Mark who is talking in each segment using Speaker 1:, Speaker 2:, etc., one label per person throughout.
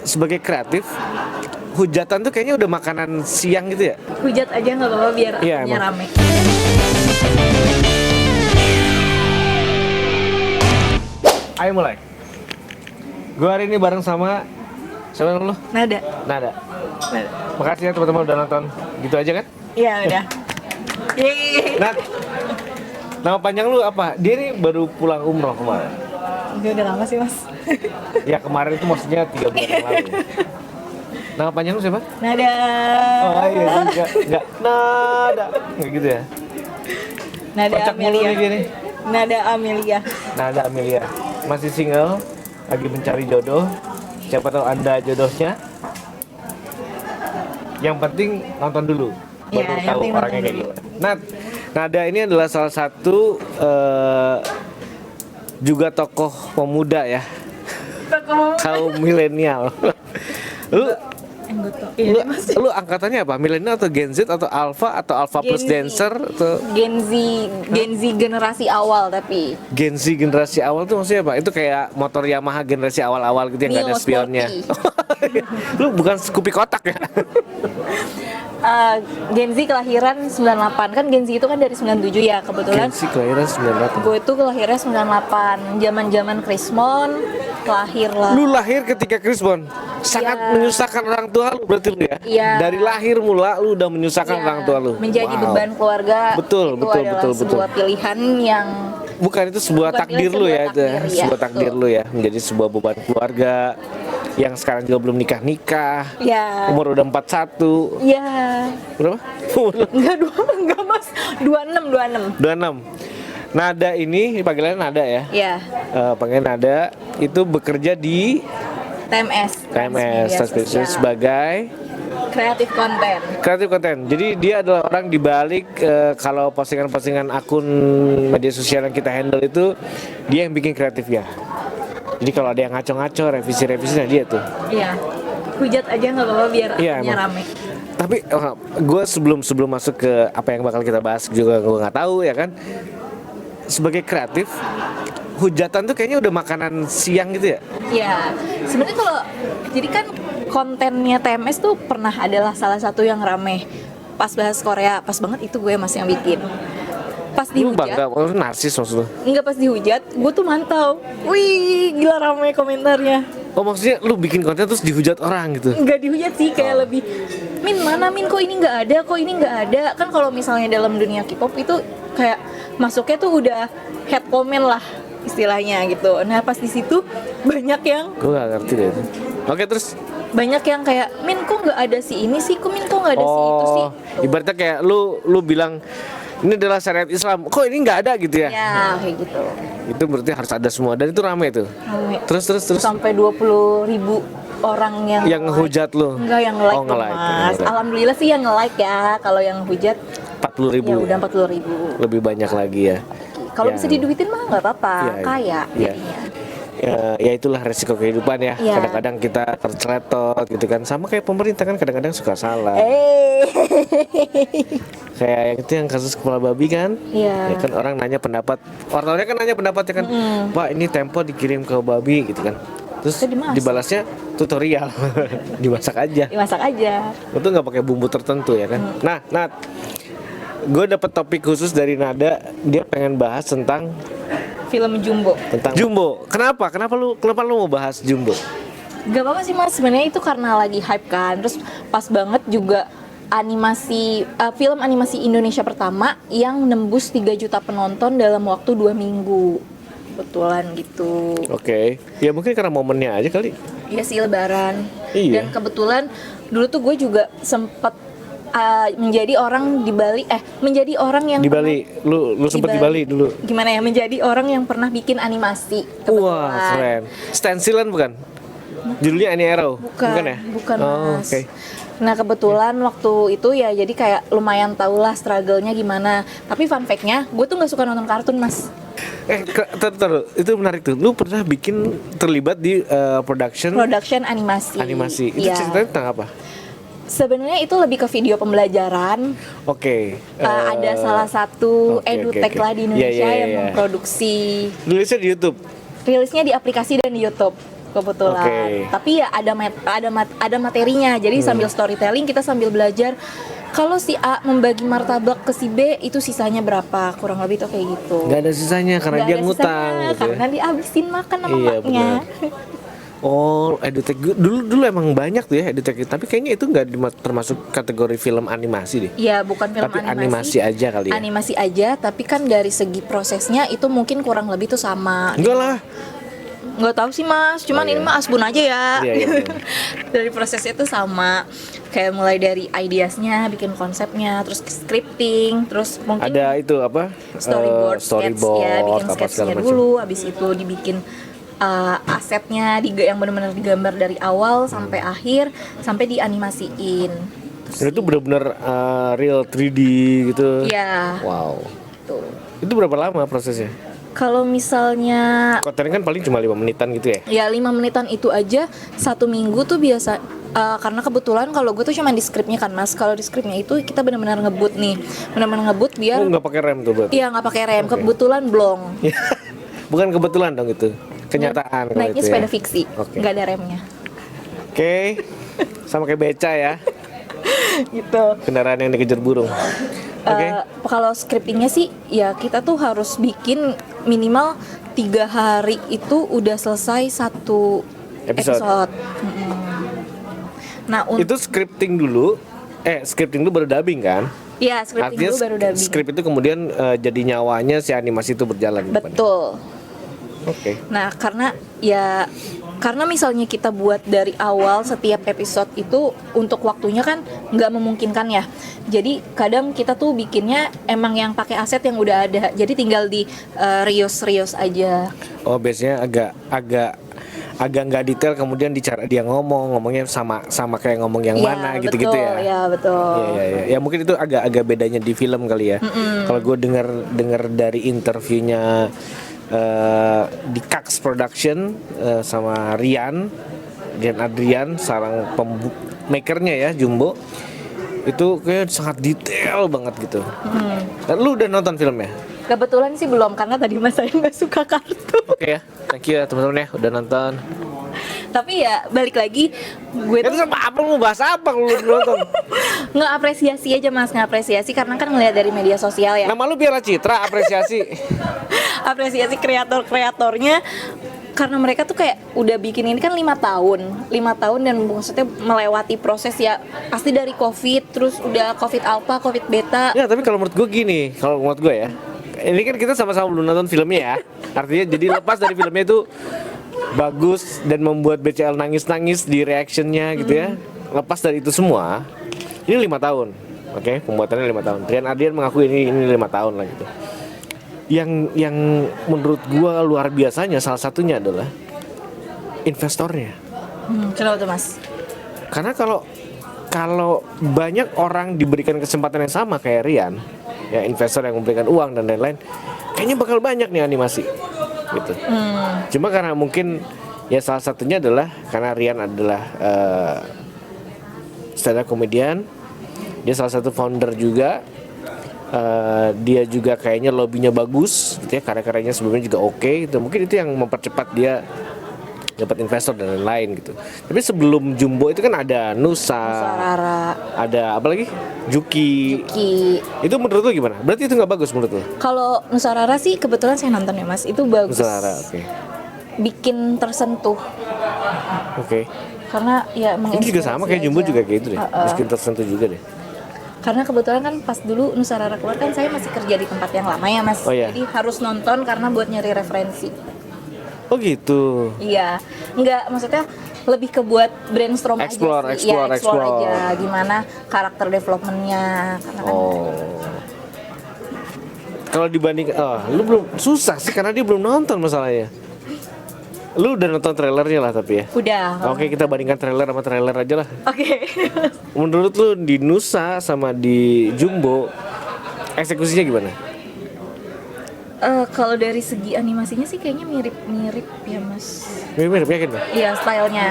Speaker 1: sebagai kreatif, hujatan tuh kayaknya udah makanan siang gitu ya?
Speaker 2: Hujat aja nggak apa-apa biar
Speaker 1: Iya,
Speaker 2: apinya
Speaker 1: emang.
Speaker 2: rame.
Speaker 1: Ayo mulai. Gue hari ini bareng sama siapa nama lu?
Speaker 2: Nada.
Speaker 1: Nada. Makasih ya teman-teman udah nonton. Gitu aja kan?
Speaker 2: Iya udah. Yeay.
Speaker 1: Nat, nama panjang lu apa? Dia ini baru pulang umroh kemarin.
Speaker 2: Dia udah lama sih mas.
Speaker 1: Ya kemarin itu maksudnya 3 bulan yang lalu. Nama panjang lu siapa?
Speaker 2: Nada.
Speaker 1: Oh iya juga. Enggak. Nada. Enggak gitu ya?
Speaker 2: Nada
Speaker 1: Kocak mulu nih dia
Speaker 2: Amelia.
Speaker 1: nih.
Speaker 2: Nada Amelia.
Speaker 1: Nada Amelia. Masih single, lagi mencari jodoh. Siapa tahu Anda jodohnya. Yang penting nonton dulu.
Speaker 2: Iya,
Speaker 1: Baru
Speaker 2: yang
Speaker 1: tahu
Speaker 2: penting
Speaker 1: orangnya
Speaker 2: nonton
Speaker 1: kayak
Speaker 2: dulu.
Speaker 1: gimana. Nada ini adalah salah satu juga tokoh pemuda ya, kaum milenial. Lu lu, lu angkatannya apa? Milenial atau Gen Z atau Alpha atau Alpha plus
Speaker 2: Gen Z.
Speaker 1: Dancer atau
Speaker 2: Gen Z generasi awal tapi.
Speaker 1: Gen Z generasi awal tuh maksudnya apa? Itu kayak motor Yamaha generasi awal-awal gitu yang nggak ada
Speaker 2: Neo
Speaker 1: spionnya.
Speaker 2: Sporty.
Speaker 1: Lu bukan Scoopy kotak ya?
Speaker 2: Gen Z kelahiran 98 kan Gen Z itu kan dari 97 ya kebetulan.
Speaker 1: Gen Z kelahiran 98.
Speaker 2: Gue itu kelahirnya 98, zaman-zaman Krismon lahir lah.
Speaker 1: Lu lahir ketika Krismon. Sangat
Speaker 2: Iya.
Speaker 1: menyusahkan orang tua lu berarti lu ya?
Speaker 2: Iya.
Speaker 1: Dari lahir mula lu udah menyusahkan
Speaker 2: Ya,
Speaker 1: orang tua lu.
Speaker 2: menjadi
Speaker 1: Wow.
Speaker 2: beban keluarga.
Speaker 1: Betul,
Speaker 2: itu
Speaker 1: betul,
Speaker 2: adalah
Speaker 1: betul,
Speaker 2: sebuah
Speaker 1: betul.
Speaker 2: pilihan yang
Speaker 1: Bukan itu sebuah
Speaker 2: Bukan
Speaker 1: takdir
Speaker 2: pilihan,
Speaker 1: lu ya,
Speaker 2: sebuah
Speaker 1: itu ya.
Speaker 2: takdir, ya,
Speaker 1: Sebuah takdir
Speaker 2: betul.
Speaker 1: lu ya, menjadi sebuah beban keluarga yang sekarang juga belum nikah.
Speaker 2: ya
Speaker 1: Umur udah 41.
Speaker 2: ya
Speaker 1: Berapa?
Speaker 2: enggak mas 26
Speaker 1: 26. Nada ini panggilannya Nada ya.
Speaker 2: ya
Speaker 1: Panggilan Nada itu bekerja di
Speaker 2: TMS
Speaker 1: TMS
Speaker 2: Transmedia
Speaker 1: sebagai
Speaker 2: kreatif konten.
Speaker 1: kreatif konten. Jadi dia adalah orang di balik kalau postingan-postingan akun media sosial yang kita handle itu dia yang bikin kreatifnya. Jadi kalau ada yang ngaco-ngaco, revisi-revisinya dia tuh.
Speaker 2: Iya, hujat aja nggak apa-apa biar
Speaker 1: Iya,
Speaker 2: apinya
Speaker 1: emang.
Speaker 2: rame.
Speaker 1: Tapi gue sebelum masuk ke apa yang bakal kita bahas juga gue nggak tahu ya kan. Sebagai kreatif, hujatan tuh kayaknya udah makanan siang gitu ya.
Speaker 2: Iya, sebenarnya kalau jadi kan kontennya TMS tuh pernah adalah salah satu yang rame pas bahas Korea, pas banget itu gue masih yang bikin. Pas
Speaker 1: Lu bangga,
Speaker 2: dihujat,
Speaker 1: lu narsis maksud lu?
Speaker 2: enggak pas dihujat, gue tuh mantau. Wih, gila rame komentarnya.
Speaker 1: Oh maksudnya lu bikin konten terus dihujat orang gitu?
Speaker 2: Enggak dihujat sih, kayak lebih Min mana Min kok ini nggak ada, kok ini nggak ada. Kan kalau misalnya dalam dunia K-pop itu kayak masuknya tuh udah head comment lah istilahnya gitu. Nah pas di situ banyak yang
Speaker 1: Gue gak ngerti deh itu. Oke terus.
Speaker 2: banyak yang kayak Min kok nggak ada si ini sih, kok Min kok nggak ada si itu sih.
Speaker 1: Ibaratnya kayak lu bilang ini adalah syariat Islam, kok ini nggak ada gitu ya?
Speaker 2: Ya kayak gitu.
Speaker 1: Itu berarti harus ada semua dan itu rame tuh.
Speaker 2: Rame.
Speaker 1: Terus
Speaker 2: Sampai 20.000 orang yang
Speaker 1: yang ngehujat lu?
Speaker 2: Enggak yang like,
Speaker 1: Oh, nge-like.
Speaker 2: mas. Alhamdulillah sih yang nge-like ya. Kalau yang hujat
Speaker 1: 40.000.
Speaker 2: ya udah 40.000.
Speaker 1: Lebih banyak lagi ya.
Speaker 2: Kalau
Speaker 1: Ya.
Speaker 2: bisa diduitin mah nggak apa-apa,
Speaker 1: Iya, iya.
Speaker 2: kaya
Speaker 1: Iya.
Speaker 2: jadinya.
Speaker 1: Ya itulah resiko kehidupan ya.
Speaker 2: Iya.
Speaker 1: Kadang-kadang kita terceletot gitu kan. Sama kayak pemerintah kan kadang-kadang suka salah. Kayak yang itu yang kasus kepala babi kan.
Speaker 2: Iya.
Speaker 1: Ya kan orang nanya pendapat. Wartawannya kan nanya pendapatnya kan. Pak ini Tempo dikirim ke babi gitu kan. Terus
Speaker 2: Itu dimasak.
Speaker 1: dibalasnya tutorial. Dimasak aja.
Speaker 2: Dimasak aja.
Speaker 1: Itu nggak pakai bumbu tertentu ya kan. Nah, Nat, gue dapet topik khusus dari Nada. Dia pengen bahas tentang
Speaker 2: Film Jumbo.
Speaker 1: Jumbo. Kenapa lu mau bahas Jumbo?
Speaker 2: Gak apa-apa sih mas, sebenarnya itu karena lagi hype kan. Terus pas banget juga animasi film animasi Indonesia pertama yang nembus 3 juta penonton dalam waktu 2 minggu. Kebetulan gitu.
Speaker 1: Oke. Ya mungkin karena momennya aja kali.
Speaker 2: Iya sih lebaran.
Speaker 1: Iya.
Speaker 2: Dan kebetulan dulu tuh gue juga sempet menjadi orang di Bali, menjadi orang yang
Speaker 1: Di Bali, lu sempat di Bali dulu.
Speaker 2: Gimana ya, menjadi orang yang pernah bikin animasi.
Speaker 1: Wah, keren. Stencilan bukan? Judulnya Any Arrow?
Speaker 2: Bukan
Speaker 1: ya?
Speaker 2: bukan
Speaker 1: Oh,
Speaker 2: mas.
Speaker 1: oke.
Speaker 2: Nah kebetulan waktu itu ya jadi kayak lumayan tau lah struggle-nya gimana. Tapi fun fact-nya, gue tuh nggak suka nonton kartun mas.
Speaker 1: Taruh, itu menarik tuh. Lu pernah terlibat di production
Speaker 2: Animasi.
Speaker 1: Itu
Speaker 2: Iya.
Speaker 1: ceritanya tentang apa?
Speaker 2: Sebenarnya itu lebih ke video pembelajaran.
Speaker 1: Oke.
Speaker 2: Ada salah satu
Speaker 1: oke,
Speaker 2: edutech
Speaker 1: oke.
Speaker 2: lah di Indonesia
Speaker 1: Iya,
Speaker 2: yang memproduksi.
Speaker 1: Nulisnya di YouTube.
Speaker 2: Rilisnya di aplikasi dan di YouTube. kebetulan.
Speaker 1: Oke.
Speaker 2: Tapi ya ada materinya. Jadi sambil storytelling kita sambil belajar. Kalau si A membagi martabak ke si B itu sisanya berapa? Kurang lebih tuh kayak gitu.
Speaker 1: Nggak ada sisanya karena
Speaker 2: Nggak
Speaker 1: dia
Speaker 2: ada
Speaker 1: ngutang
Speaker 2: sisanya,
Speaker 1: gitu ya.
Speaker 2: karena dihabisin makan sama
Speaker 1: Iya,
Speaker 2: maknya.
Speaker 1: Oh, edutech dulu emang banyak tuh ya edutech, tapi kayaknya itu nggak termasuk kategori film animasi deh.
Speaker 2: Iya, bukan film
Speaker 1: Tapi animasi aja kali ya.
Speaker 2: Animasi aja, tapi kan dari segi prosesnya itu mungkin kurang lebih tuh sama.
Speaker 1: Enggak lah.
Speaker 2: Nggak tahu sih Mas, cuman
Speaker 1: Oh, iya.
Speaker 2: ini mah asbun aja ya.
Speaker 1: Iya, iya, iya.
Speaker 2: Dari prosesnya tuh sama, kayak mulai dari ideasnya, bikin konsepnya, terus scripting, terus mungkin
Speaker 1: Ada itu apa?
Speaker 2: storyboard, sketch ya, bikin
Speaker 1: apa segala
Speaker 2: sketchnya
Speaker 1: macam.
Speaker 2: dulu, habis itu dibikin asetnya yang benar-benar digambar dari awal sampai akhir, sampai dianimasiin.
Speaker 1: Dan itu benar-benar real 3D gitu.
Speaker 2: Iya.
Speaker 1: Wow.
Speaker 2: Tuh.
Speaker 1: Itu berapa lama prosesnya?
Speaker 2: Kalau misalnya
Speaker 1: Konten kan paling cuma 5 menitan gitu ya.
Speaker 2: ya 5 menitan itu aja 1 minggu tuh biasa. Karena kebetulan kalau gue tuh cuma di skripnya kan Mas. Kalau di skripnya itu kita benar-benar ngebut nih, benar-benar ngebut biar
Speaker 1: Oh, nggak pakai rem tuh berarti.
Speaker 2: iya nggak pakai rem.
Speaker 1: Oke.
Speaker 2: Kebetulan blong.
Speaker 1: Bukan kebetulan dong itu. Kenyataan kalau
Speaker 2: Naiknya
Speaker 1: itu
Speaker 2: sepeda
Speaker 1: ya.
Speaker 2: fiksi,
Speaker 1: Oke.
Speaker 2: nggak ada remnya.
Speaker 1: Oke. Sama kayak beca ya.
Speaker 2: Gitu.
Speaker 1: Kendaraan yang dikejar burung. Oke.
Speaker 2: Kalau scriptingnya sih ya kita tuh harus bikin minimal 3 hari itu udah selesai satu
Speaker 1: Episode.
Speaker 2: Mm-mm. Nah
Speaker 1: Itu scripting dulu. Scripting dulu baru dubbing kan?
Speaker 2: ya scripting
Speaker 1: Artinya
Speaker 2: dulu baru dubbing.
Speaker 1: script itu kemudian jadi nyawanya si animasi itu berjalan. di depan.
Speaker 2: Betul.
Speaker 1: Oke.
Speaker 2: Nah, karena misalnya kita buat dari awal setiap episode itu untuk waktunya kan nggak memungkinkan ya. Jadi kadang kita tuh bikinnya emang yang pakai aset yang udah ada. Jadi tinggal di reuse aja.
Speaker 1: Oh, biasanya agak nggak detail, kemudian dicara dia ngomongnya sama kayak ngomong yang
Speaker 2: Iya,
Speaker 1: mana gitu-gitu ya.
Speaker 2: Iya, betul.
Speaker 1: Iya. Ya mungkin itu agak bedanya di film kali ya. Kalau gue dengar dari interviewnya di Kax Production sama Rian Adrian, sarang makernya ya Jumbo, itu kayak sangat detail banget gitu. Dan lu udah nonton filmnya?
Speaker 2: Kebetulan sih belum karena tadi Mas saya nggak suka kartun.
Speaker 1: Oke ya, thank you ya teman-teman ya udah nonton.
Speaker 2: Tapi ya balik lagi gue
Speaker 1: Itu
Speaker 2: tuh
Speaker 1: sama apa, mau bahas apa kalau lu nonton?
Speaker 2: ngeapresiasi aja Mas, ngeapresiasi karena kan ngelihat dari media sosial ya.
Speaker 1: Nama lu Piala Citra, apresiasi.
Speaker 2: Apresiasi kreatornya karena mereka tuh kayak udah bikin ini kan 5 tahun dan maksudnya melewati proses ya pasti dari COVID, terus udah COVID alpha, COVID beta.
Speaker 1: Ya tapi kalau menurut gue gini, kalau menurut gue ya, ini kan kita sama-sama belum nonton filmnya ya. Artinya jadi lepas dari filmnya itu bagus dan membuat BCL nangis-nangis di reactionnya gitu ya. Lepas dari itu semua, ini 5 tahun, oke, pembuatannya 5 tahun. Rian Adrian mengaku ini 5 tahun lah gitu. Yang menurut gua luar biasanya salah satunya adalah investornya.
Speaker 2: Kenapa tuh Mas?
Speaker 1: Karena kalau banyak orang diberikan kesempatan yang sama kayak Rian, ya investor yang memberikan uang dan lain-lain, kayaknya bakal banyak nih animasi gitu. Cuma karena mungkin ya salah satunya adalah karena Rian adalah stand up comedian, dia salah satu founder juga. Dia juga kayaknya lobbynya bagus gitu ya, karya-karyanya sebelumnya juga oke gitu. Mungkin itu yang mempercepat dia dapat investor dan lain-lain gitu. Tapi sebelum Jumbo itu kan ada Nusa,
Speaker 2: Rara,
Speaker 1: ada apa lagi? Juki. Itu menurut lu gimana? Berarti itu nggak bagus menurut lu?
Speaker 2: Kalau Nusa Rara sih kebetulan saya nonton ya Mas, itu bagus.
Speaker 1: Nusa Rara, oke.
Speaker 2: Bikin tersentuh
Speaker 1: Oke.
Speaker 2: karena ya
Speaker 1: Ini juga sama kayak Jumbo juga kayak gitu deh. Miskin tersentuh juga deh.
Speaker 2: Karena kebetulan kan pas dulu Nusa Rara keluar kan saya masih kerja di tempat yang lama ya Mas.
Speaker 1: Oh, iya.
Speaker 2: Jadi harus nonton karena buat nyari referensi.
Speaker 1: Oh gitu.
Speaker 2: Iya, nggak maksudnya lebih ke buat brainstorm
Speaker 1: Explore,
Speaker 2: aja sih.
Speaker 1: explore,
Speaker 2: Explore
Speaker 1: explore.
Speaker 2: aja gimana karakter developmentnya. Karena kan
Speaker 1: Oh. Kalau dibanding, lu belum, susah sih karena dia belum nonton masalahnya. Lu udah nonton trailernya lah tapi ya.
Speaker 2: udah.
Speaker 1: Oke, kita bandingkan trailer sama trailer aja lah.
Speaker 2: Oke.
Speaker 1: Menurut lu di Nusa sama di Jumbo eksekusinya gimana?
Speaker 2: Kalau dari segi animasinya sih kayaknya mirip-mirip ya Mas.
Speaker 1: Mirip-mirip yakin lo?
Speaker 2: Iya stylenya.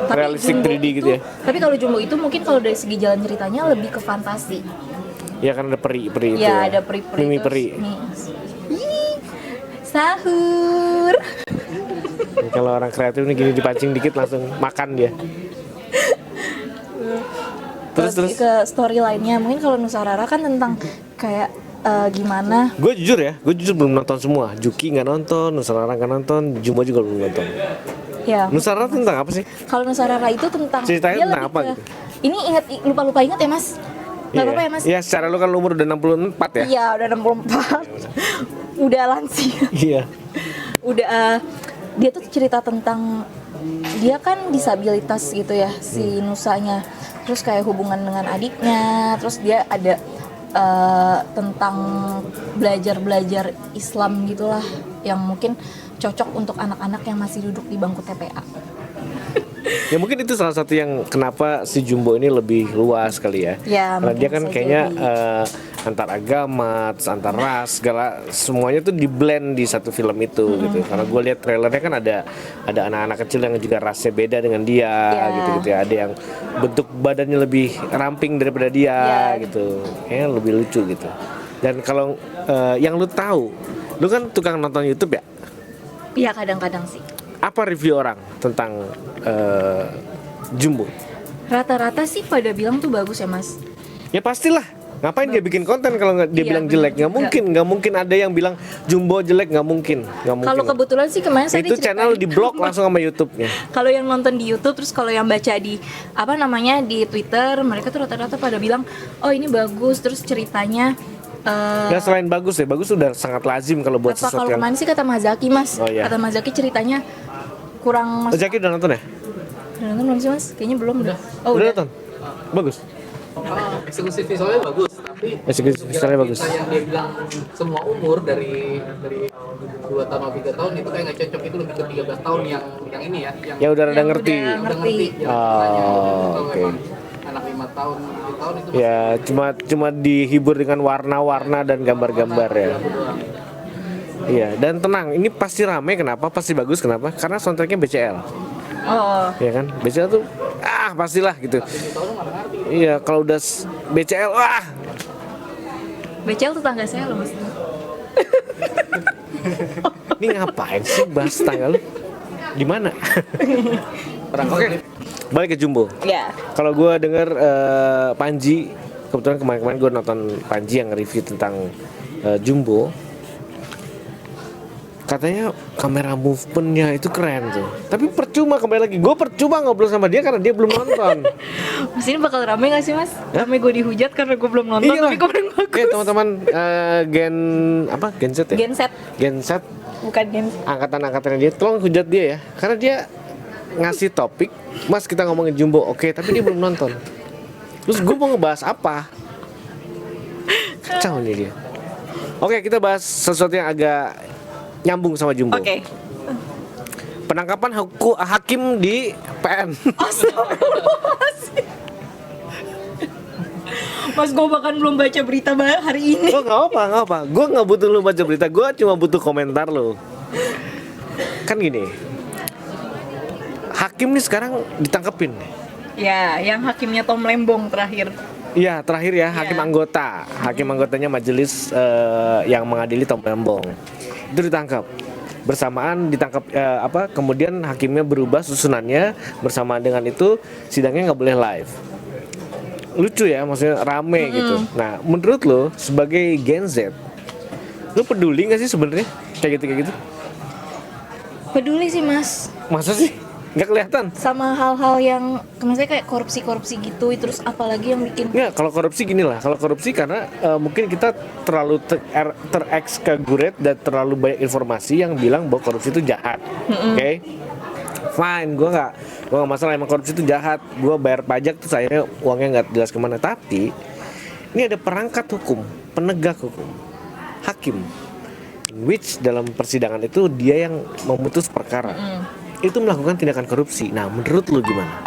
Speaker 2: Tapi
Speaker 1: Realistic
Speaker 2: Jumbo
Speaker 1: 3D gitu
Speaker 2: itu-
Speaker 1: ya?
Speaker 2: Tapi kalau Jumbo itu mungkin kalau dari segi jalan ceritanya lebih ke fantasi.
Speaker 1: Ya kan ada peri-peri itu.
Speaker 2: Ya ada peri-peri.
Speaker 1: Mimi
Speaker 2: terus
Speaker 1: peri.
Speaker 2: nih. Ih, sahur.
Speaker 1: Kalau orang kreatif nih gini dipancing dikit langsung makan dia. Terus
Speaker 2: ke story lainnya, mungkin kalau Nusarara kan tentang kayak gimana.
Speaker 1: Gue jujur belum nonton semua. Juki nggak nonton, Nusarara nggak nonton, Jumbo juga belum nonton.
Speaker 2: Ya.
Speaker 1: Nusarara tentang apa sih?
Speaker 2: Kalau Nusarara itu tentang
Speaker 1: Ceritanya
Speaker 2: dia
Speaker 1: tentang
Speaker 2: lebih
Speaker 1: apa
Speaker 2: ke-
Speaker 1: gitu?
Speaker 2: Ini lupa ingat ya Mas. Gak apa-apa ya Mas?
Speaker 1: Iya, secara lu kan umur udah 64 ya?
Speaker 2: Iya, udah 64. Udah lansia.
Speaker 1: Iya.
Speaker 2: Udah dia tuh cerita tentang dia kan disabilitas gitu ya si Nusanya. Terus kayak hubungan dengan adiknya, terus dia ada tentang belajar Islam gitulah yang mungkin cocok untuk anak-anak yang masih duduk di bangku TPA.
Speaker 1: Ya mungkin itu salah satu yang kenapa si Jumbo ini lebih luas kali ya.
Speaker 2: Ya,
Speaker 1: Karena dia
Speaker 2: mungkin
Speaker 1: kan
Speaker 2: bisa
Speaker 1: kayaknya
Speaker 2: jadi.
Speaker 1: antar agama, terus antar ras, segala semuanya tuh di blend di satu film itu gitu. Karena gue lihat trailernya kan ada anak-anak kecil yang juga rasnya beda dengan dia gitu ya. Ada yang bentuk badannya lebih ramping daripada dia gitu. Kayaknya lebih lucu gitu. Dan kalau yang lu tahu, lu kan tukang nonton YouTube ya?
Speaker 2: Iya kadang-kadang sih.
Speaker 1: Apa review orang tentang Jumbo?
Speaker 2: Rata-rata sih pada bilang tuh bagus ya Mas.
Speaker 1: Ya pastilah. Ngapain dia bikin konten kalau dia
Speaker 2: Iya,
Speaker 1: bilang
Speaker 2: bener
Speaker 1: jelek? Nggak
Speaker 2: juga.
Speaker 1: mungkin ada yang bilang Jumbo jelek, nggak mungkin.
Speaker 2: Kalau kebetulan sih kemarin saya
Speaker 1: itu
Speaker 2: diceritain.
Speaker 1: channel di blok langsung sama YouTube-nya.
Speaker 2: Kalau yang nonton di YouTube terus kalau yang baca di di Twitter, mereka tuh rata-rata pada bilang, "Oh, ini bagus." Terus ceritanya
Speaker 1: Nah selain bagus ya, bagus sudah sangat lazim kalau buat
Speaker 2: apa
Speaker 1: sesuatu
Speaker 2: kalau
Speaker 1: yang.
Speaker 2: kemarin sih kata Mazaki Mas.
Speaker 1: Oh, iya.
Speaker 2: Kata Mazaki ceritanya kurang
Speaker 1: Oh, Jaki udah nonton ya?
Speaker 2: Udah nonton belum sih Mas? Kayaknya belum udah. Oh,
Speaker 1: udah nonton? Bagus.
Speaker 3: Eksekusi visualnya bagus, tapi
Speaker 1: Eksekusi visualnya bagus.
Speaker 3: kita yang dia bilang semua umur dari 2 tahun atau 3 tahun itu kayak nggak cocok, itu lebih ke 13 tahun yang ini ya, yang
Speaker 1: Ya udah rada
Speaker 2: Yang
Speaker 1: ngerti.
Speaker 2: udah
Speaker 3: udah ngerti jalan
Speaker 1: Oh,
Speaker 3: ceritanya. Kalau
Speaker 1: oke.
Speaker 3: memang anak 5 tahun, 7 tahun itu
Speaker 1: Ya cuma dihibur dengan warna-warna dan gambar-gambar ya. Iya, dan tenang, ini pasti rame. Kenapa? Pasti bagus. Kenapa? Karena soundtracknya BCL.
Speaker 2: Oh,
Speaker 1: Ya kan, BCL tuh pastilah gitu. Iya, kalau udah BCL
Speaker 2: BCL tetangga saya loh Mas.
Speaker 1: ini ngapain sih bahas tanggal lu? Di mana? Oke. Balik ke Jumbo.
Speaker 2: Ya.
Speaker 1: Kalau gue denger Panji, kebetulan kemarin gue nonton Panji yang review tentang Jumbo. Katanya kamera movementnya itu keren tuh. Tapi percuma, kembali lagi, gue percuma ngobrol sama dia karena dia belum nonton.
Speaker 2: Mas ini bakal rame gak sih Mas? Rame gue dihujat karena gue belum nonton
Speaker 1: Iya
Speaker 2: tapi kemarin bagus.
Speaker 1: Oke teman-teman, Gen Z ya?
Speaker 2: Gen Z,
Speaker 1: Gen Z,
Speaker 2: bukan Gen Z.
Speaker 1: angkatan-angkatannya dia, tolong hujat dia ya. Karena dia ngasih topik, Mas kita ngomongin Jumbo, oke, tapi dia belum nonton. Terus gue mau ngebahas apa? Kacau nih dia. Oke, kita bahas sesuatu yang agak nyambung sama Jumbo.
Speaker 2: Oke.
Speaker 1: Penangkapan hakim di PN.
Speaker 2: Astagfirullahaladzim. Mas gue bahkan belum baca berita hari ini.
Speaker 1: Oh nggak apa. Gue nggak butuh lu baca berita. Gue cuma butuh komentar lu. Kan gini. Hakim nih sekarang ditangkepin.
Speaker 2: Ya, yang hakimnya Tom Lembong terakhir.
Speaker 1: Iya terakhir ya, hakim anggota. Hakim anggotanya majelis yang mengadili Tom Lembong itu ditangkap. Bersamaan ditangkap kemudian hakimnya berubah susunannya, bersamaan dengan itu sidangnya nggak boleh live. Lucu ya, maksudnya rame gitu. Nah, menurut lo sebagai Gen Z, lo peduli nggak sih sebenarnya kayak gitu?
Speaker 2: Peduli sih Mas.
Speaker 1: Masa sih? Nggak kelihatan?
Speaker 2: Sama hal-hal yang maksudnya kayak korupsi gitu, terus apalagi yang bikin
Speaker 1: Nggak, kalau korupsi gini lah. Kalau korupsi karena mungkin kita terlalu terexaggerate dan terlalu banyak informasi yang bilang bahwa korupsi itu jahat. Oke? Fine, gue nggak masalah, emang korupsi itu jahat. Gue bayar pajak terus akhirnya uangnya nggak jelas kemana. Tapi ini ada perangkat hukum, penegak hukum, hakim, which dalam persidangan itu dia yang memutus perkara. Itu melakukan tindakan korupsi. Nah, menurut lu gimana?